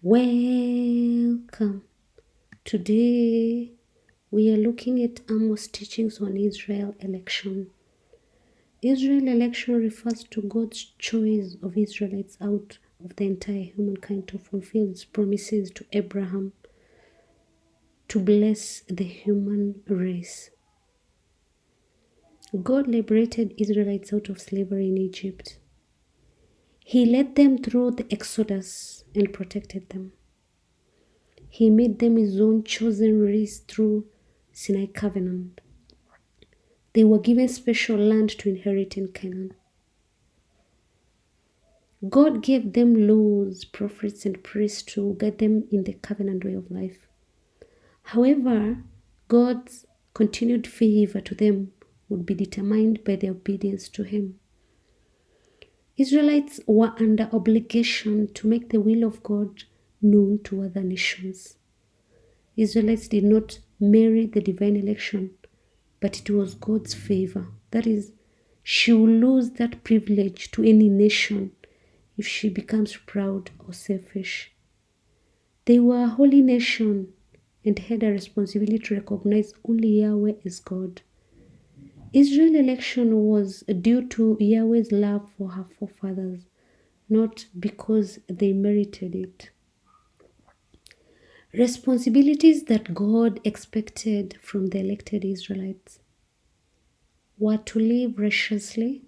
Welcome. Today we are looking at Amos' teachings on Israel election. Israel election refers to God's choice of Israelites out of the entire humankind to fulfill his promises to Abraham to bless the human race. God liberated Israelites out of slavery in Egypt. He led them through the Exodus and protected them. He made them his own chosen race through Sinai covenant. They were given special land to inherit in Canaan. God gave them laws, prophets, and priests to guide them in the covenant way of life. However, God's continued favor to them would be determined by their obedience to Him. Israelites were under obligation to make the will of God known to other nations. Israelites did not merit the divine election, but it was God's favor. That is, she will lose that privilege to any nation if she becomes proud or selfish. They were a holy nation and had a responsibility to recognize only Yahweh as God. Israel's election was due to Yahweh's love for her forefathers, not because they merited it. Responsibilities that God expected from the elected Israelites were to live righteously,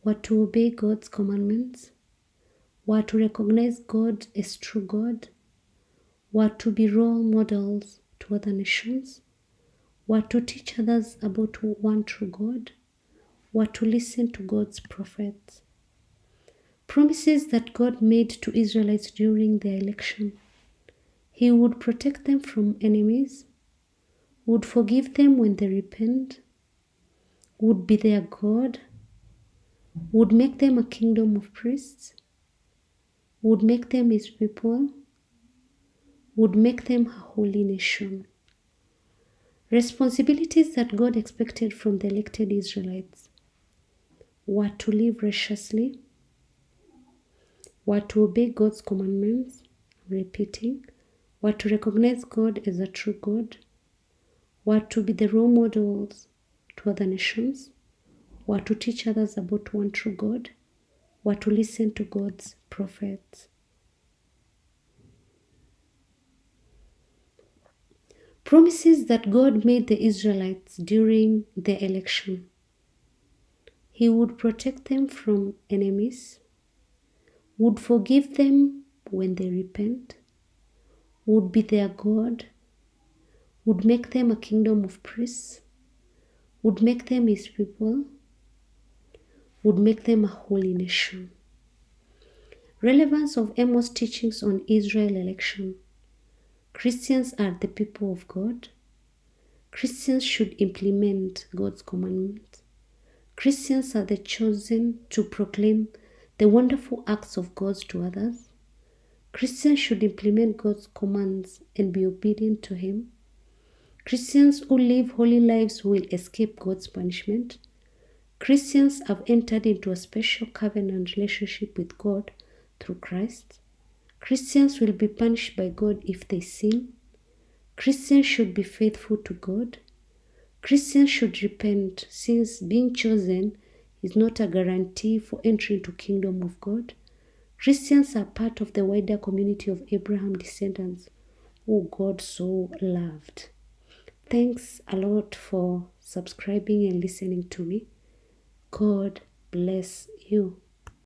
were to obey God's commandments, were to recognize God as true God, were to be role models to other nations, were to teach others about one true God, were to listen to God's prophets. Promises that God made to Israelites during their election. He would protect them from enemies, would forgive them when they repent, would be their God, would make them a kingdom of priests, would make them his people, would make them a holy nation. Responsibilities that God expected from the elected Israelites were to live righteously, were to obey God's commandments, repeating, were to recognize God as a true God, were to be the role models to other nations, were to teach others about one true God, were to listen to God's prophets. Promises that God made the Israelites during their election. He would protect them from enemies, would forgive them when they repent, would be their God, would make them a kingdom of priests, would make them his people, would make them a holy nation. Relevance of Amos' teachings on Israel election. Christians are the people of God. Christians should implement God's commandments. Christians are the chosen to proclaim the wonderful acts of God to others. Christians should implement God's commands and be obedient to Him. Christians who live holy lives will escape God's punishment. Christians have entered into a special covenant relationship with God through Christ. Christians will be punished by God if they sin. Christians should be faithful to God. Christians should repent, since being chosen is not a guarantee for entry into the kingdom of God. Christians are part of the wider community of Abraham's descendants, who God so loved. Thanks a lot for subscribing and listening to me. God bless you.